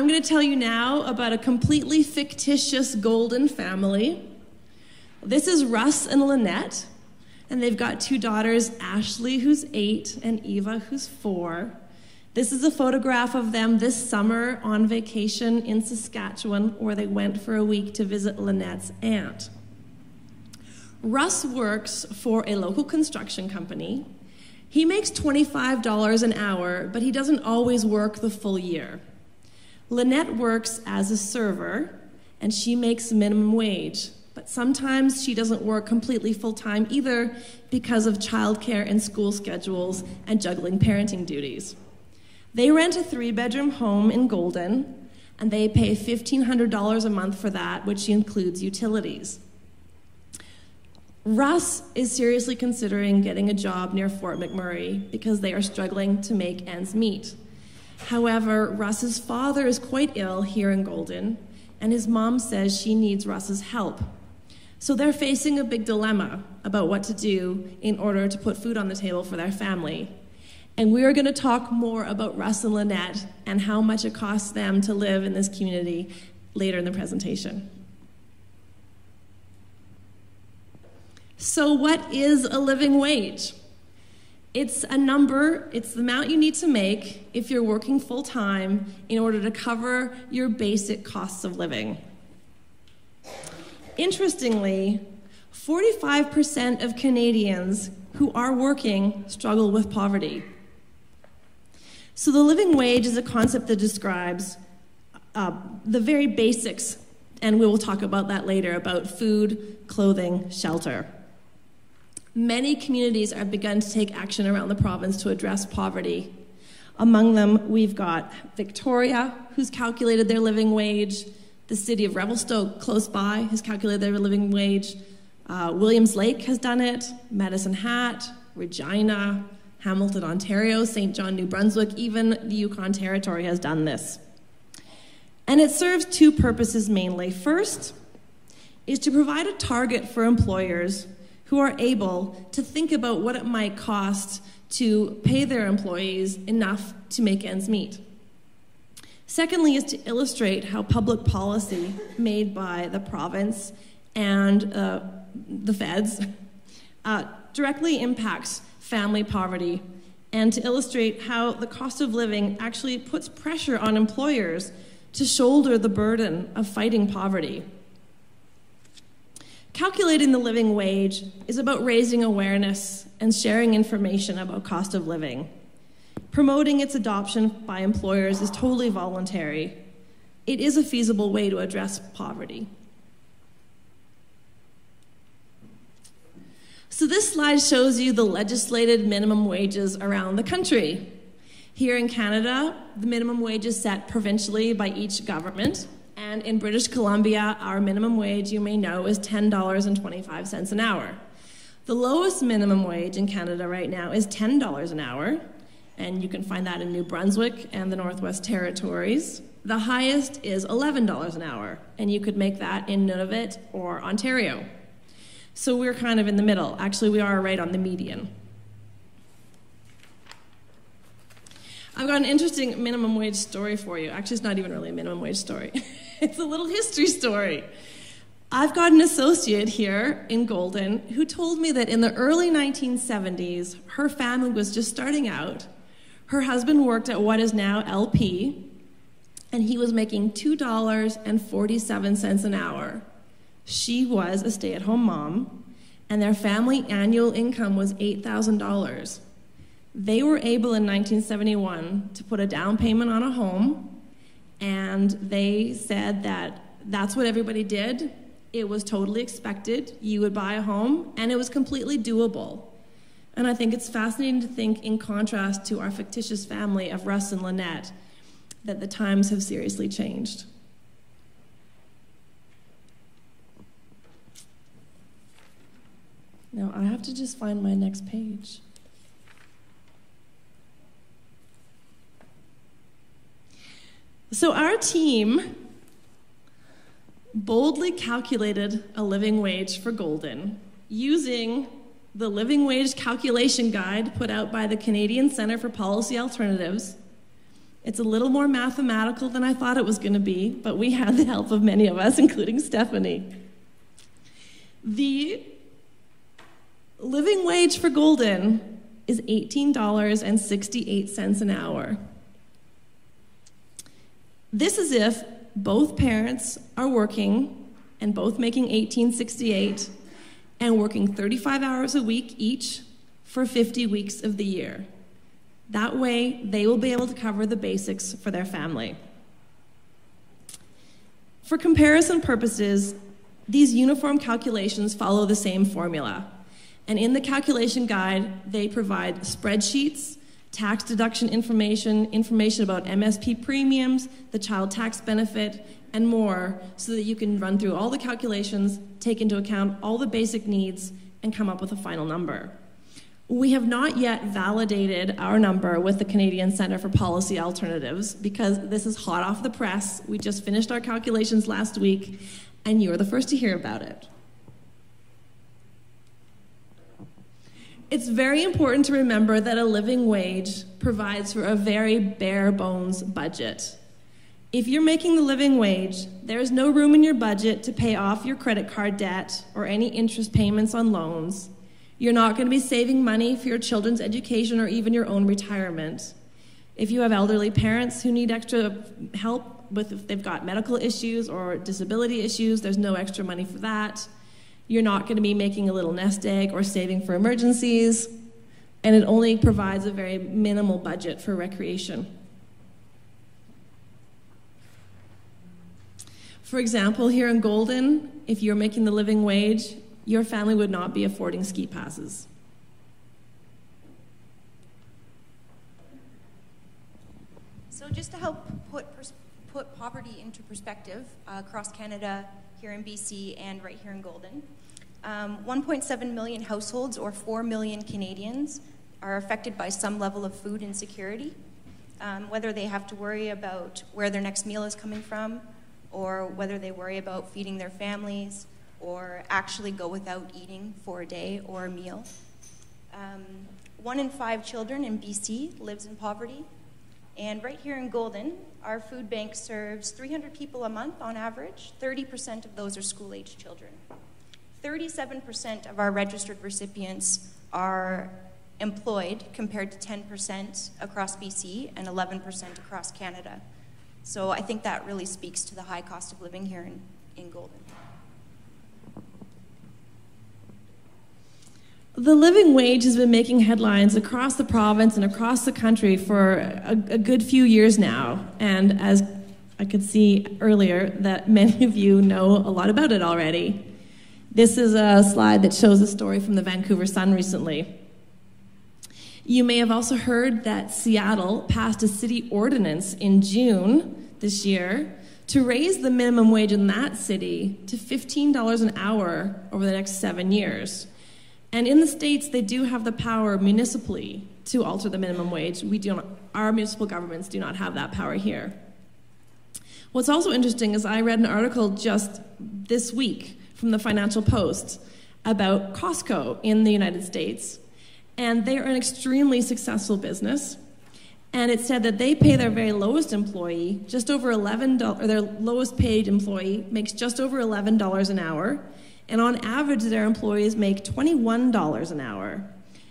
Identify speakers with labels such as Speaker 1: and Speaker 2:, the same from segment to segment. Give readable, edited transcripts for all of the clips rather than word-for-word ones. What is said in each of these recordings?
Speaker 1: I'm going to tell you now about a completely fictitious golden family. This is Russ and Lynette, and they've got two daughters, Ashley, who's 8, and Eva, who's 4. This is a photograph of them this summer on vacation in Saskatchewan, where they went for a week to visit Lynette's aunt. Russ works for a local construction company. He makes $25 an hour, but he doesn't always work the full year. Lynette works as a server, and she makes minimum wage, but sometimes she doesn't work completely full-time either because of childcare and school schedules and juggling parenting duties. They rent a 3-bedroom home in Golden, and they pay $1,500 a month for that, which includes utilities. Russ is seriously considering getting a job near Fort McMurray because they are struggling to make ends meet. However, Russ's father is quite ill here in Golden, and his mom says she needs Russ's help. So they're facing a big dilemma about what to do in order to put food on the table for their family. And we are going to talk more about Russ and Lynette and how much it costs them to live in this community later in the presentation. So what is a living wage? It's a number, it's the amount you need to make if you're working full-time in order to cover your basic costs of living. Interestingly, 45% of Canadians who are working struggle with poverty. So the living wage is a concept that describes the very basics, and we will talk about that later, about food, clothing, shelter. Many communities have begun to take action around the province to address poverty. Among them, we've got Victoria, who's calculated their living wage. The city of Revelstoke, close by, has calculated their living wage. Williams Lake has done it. Medicine Hat, Regina, Hamilton, Ontario, St. John, New Brunswick, even the Yukon Territory has done this. And it serves two purposes mainly. First is to provide a target for employers who are able to think about what it might cost to pay their employees enough to make ends meet. Secondly is to illustrate how public policy made by the province and the feds directly impacts family poverty, and to illustrate how the cost of living actually puts pressure on employers to shoulder the burden of fighting poverty. Calculating the living wage is about raising awareness and sharing information about cost of living. Promoting its adoption by employers is totally voluntary. It is a feasible way to address poverty. So this slide shows you the legislated minimum wages around the country. Here in Canada, the minimum wage is set provincially by each government. And in British Columbia, our minimum wage, you may know, is $10.25 an hour. The lowest minimum wage in Canada right now is $10 an hour, and you can find that in New Brunswick and the Northwest Territories. The highest is $11 an hour, and you could make that in Nunavut or Ontario. So we're kind of in the middle. Actually, we are right on the median. I've got an interesting minimum wage story for you. Actually, it's not even really a minimum wage story. It's a little history story. I've got an associate here in Golden who told me that in the early 1970s, her family was just starting out. Her husband worked at what is now LP, and he was making $2.47 an hour. She was a stay-at-home mom, and their family annual income was $8,000. They were able in 1971 to put a down payment on a home, and they said that that's what everybody did. It was totally expected. You would buy a home, and it was completely doable. And I think it's fascinating to think, in contrast to our fictitious family of Russ and Lynette, that the times have seriously changed. Now, I have to just find my next page. So our team boldly calculated a living wage for Golden using the living wage calculation guide put out by the Canadian Centre for Policy Alternatives. It's a little more mathematical than I thought it was going to be, but we had the help of many of us, including Stephanie. The living wage for Golden is $18.68 an hour. This is if both parents are working and both making $18.68 and working 35 hours a week each for 50 weeks of the year. That way, they will be able to cover the basics for their family. For comparison purposes, these uniform calculations follow the same formula. And in the calculation guide, they provide spreadsheets, tax deduction information, information about MSP premiums, the child tax benefit, and more, so that you can run through all the calculations, take into account all the basic needs, and come up with a final number. We have not yet validated our number with the Canadian Centre for Policy Alternatives because this is hot off the press. We just finished our calculations last week, and you're the first to hear about it. It's very important to remember that a living wage provides for a very bare bones budget. If you're making the living wage, there is no room in your budget to pay off your credit card debt or any interest payments on loans. You're not going to be saving money for your children's education or even your own retirement. If you have elderly parents who need extra help with if they've got medical issues or disability issues, there's no extra money for that. You're not going to be making a little nest egg or saving for emergencies, and it only provides a very minimal budget for recreation. For example, here in Golden, if you're making the living wage, your family would not be affording ski passes.
Speaker 2: So just to help put poverty into perspective across Canada, here in BC, and right here in Golden, 1.7 million households, or 4 million Canadians, are affected by some level of food insecurity, whether they have to worry about where their next meal is coming from, or whether they worry about feeding their families, or actually go without eating for a day or a meal. 1 in 5 children in BC lives in poverty. And right here in Golden, our food bank serves 300 people a month on average. 30% of those are school-aged children. 37% of our registered recipients are employed, compared to 10% across BC and 11% across Canada. So I think that really speaks to the high cost of living here in Golden.
Speaker 1: The living wage has been making headlines across the province and across the country for a good few years now. And as I could see earlier, that many of you know a lot about it already. This is a slide that shows a story from the Vancouver Sun recently. You may have also heard that Seattle passed a city ordinance in June this year to raise the minimum wage in that city to $15 an hour over the next 7 years. And in the States, they do have the power municipally to alter the minimum wage. Our municipal governments do not have that power here. What's also interesting is I read an article just this week from the Financial Post about Costco in the United States. And they are an extremely successful business. And it said that they pay their very lowest employee just over $11, or their lowest paid employee makes just over $11 an hour. And on average, their employees make $21 an hour.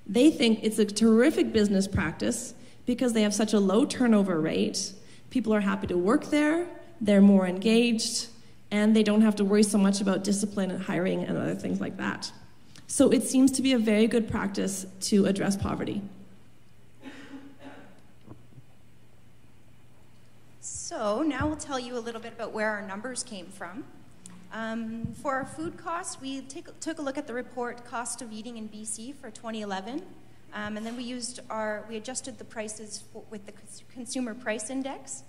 Speaker 1: They think it's a terrific business practice because they have such a low turnover rate. People are happy to work there, they're more engaged, and they don't have to worry so much about discipline and hiring and other things like that. So it seems to be a very good practice to address poverty.
Speaker 2: So now we'll tell you a little bit about where our numbers came from. For our food costs, we took a look at the report Cost of Eating in BC for 2011, and then we adjusted the prices with the Consumer Price Index.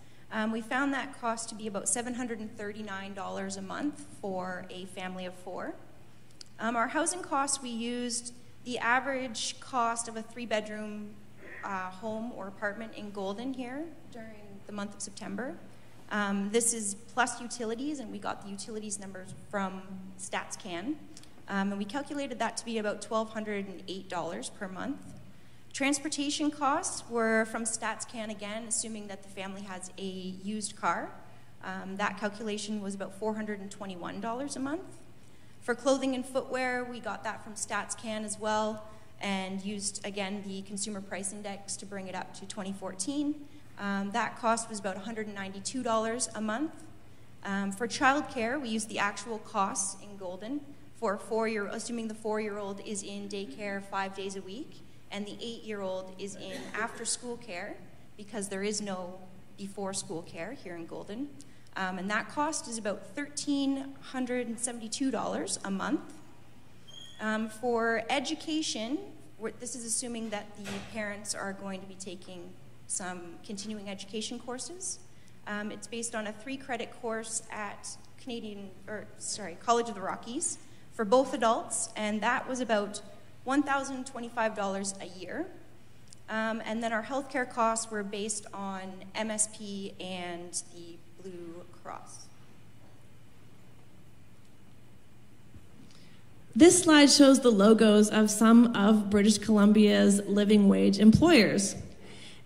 Speaker 2: We found that cost to be about $739 a month for a family of 4. Our housing costs, we used the average cost of a 3-bedroom home or apartment in Golden here during the month of September. This is plus utilities, and we got the utilities numbers from StatsCan. And we calculated that to be about $1,208 per month. Transportation costs were from StatsCan again, assuming that the family has a used car. That calculation was about $421 a month. For clothing and footwear, we got that from StatsCan as well, and used, again, the Consumer Price Index to bring it up to 2014. That cost was about $192 a month. For childcare, we used the actual costs in Golden for assuming the 4-year-old is in daycare 5 days a week, and the 8-year-old is in after-school care, because there is no before-school care here in Golden. And that cost is about $1,372 a month. For education, this is assuming that the parents are going to be taking some continuing education courses. It's based on a 3-credit course at College of the Rockies for both adults, and that was about $1,025 a year. And then our healthcare costs were based on MSP and the Blue Cross.
Speaker 1: This slide shows the logos of some of British Columbia's living wage employers.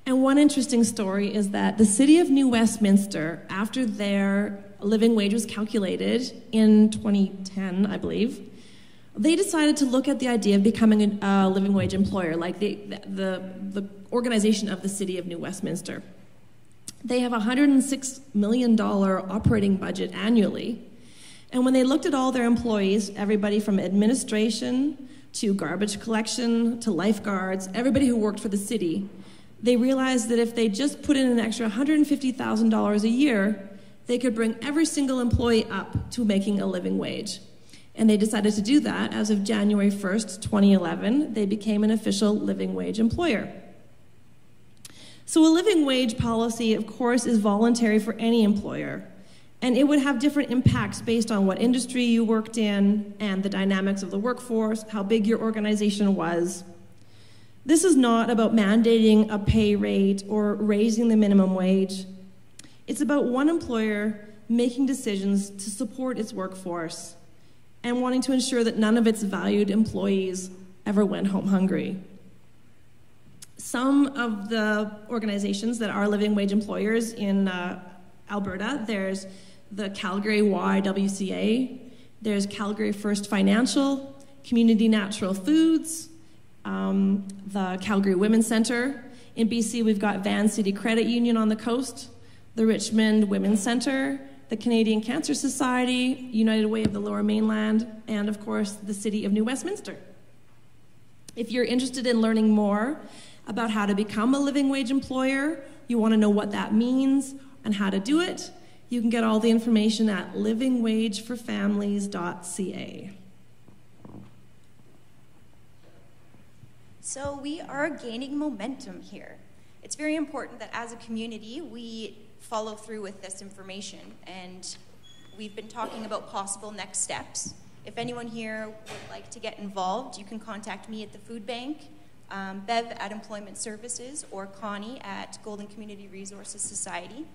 Speaker 1: And one interesting story is that the city of New Westminster, after their living wage was calculated in 2010, I believe, they decided to look at the idea of becoming a living wage employer, like the organization of the city of New Westminster. They have a $106 million operating budget annually. And when they looked at all their employees, everybody from administration to garbage collection to lifeguards, everybody who worked for the city, they realized that if they just put in an extra $150,000 a year, they could bring every single employee up to making a living wage. And they decided to do that. As of January 1st, 2011, they became an official living wage employer. So a living wage policy, of course, is voluntary for any employer. And it would have different impacts based on what industry you worked in and the dynamics of the workforce, how big your organization was. This is not about mandating a pay rate or raising the minimum wage. It's about one employer making decisions to support its workforce and wanting to ensure that none of its valued employees ever went home hungry. Some of the organizations that are living wage employers in Alberta, there's the Calgary YWCA, there's Calgary First Financial, Community Natural Foods, the Calgary Women's Centre. In BC, we've got Van City Credit Union on the coast, the Richmond Women's Centre, the Canadian Cancer Society, United Way of the Lower Mainland, and of course, the City of New Westminster. If you're interested in learning more about how to become a living wage employer, you want to know what that means and how to do it, you can get all the information at livingwageforfamilies.ca.
Speaker 2: So we are gaining momentum here. It's very important that as a community, we follow through with this information, and we've been talking about possible next steps. If anyone here would like to get involved, you can contact me at the food bank, Bev at Employment Services, or Connie at Golden Community Resources Society.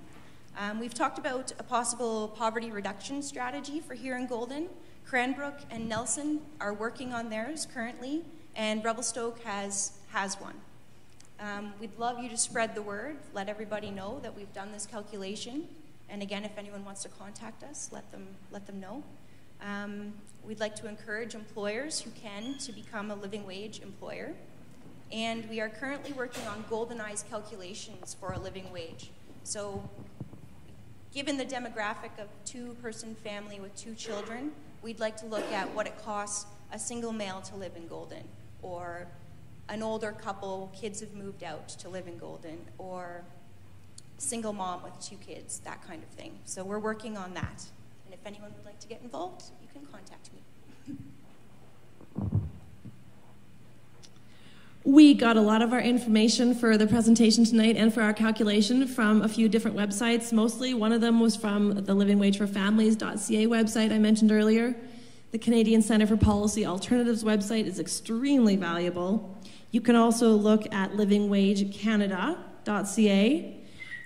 Speaker 2: We've talked about a possible poverty reduction strategy for here in Golden. Cranbrook and Nelson are working on theirs currently, and Revelstoke has one. We'd love you to spread the word, let everybody know that we've done this calculation. And again, if anyone wants to contact us, let them know. We'd like to encourage employers who can to become a living wage employer. And we are currently working on GoldenEye's calculations for a living wage. So given the demographic of 2-person family with 2 children, we'd like to look at what it costs a single male to live in Golden, or an older couple, kids have moved out to live in Golden, or single mom with 2 kids, that kind of thing. So we're working on that. And if anyone would like to get involved, you can contact me.
Speaker 1: We got a lot of our information for the presentation tonight and for our calculation from a few different websites. Mostly, one of them was from the livingwageforfamilies.ca website I mentioned earlier. The Canadian Centre for Policy Alternatives website is extremely valuable. You can also look at livingwagecanada.ca.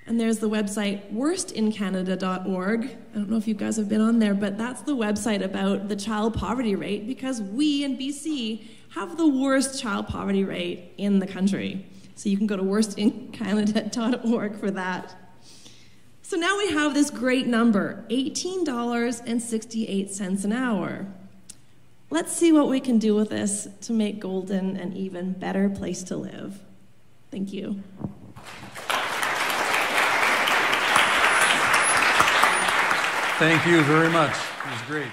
Speaker 1: And there's the website worstincanada.org. I don't know if you guys have been on there, but that's the website about the child poverty rate, because we in BC have the worst child poverty rate in the country. So you can go to worstincanada.org for that. So now we have this great number, $18.68 an hour. Let's see what we can do with this to make Golden an even better place to live. Thank you.
Speaker 3: Thank you very much. It was great.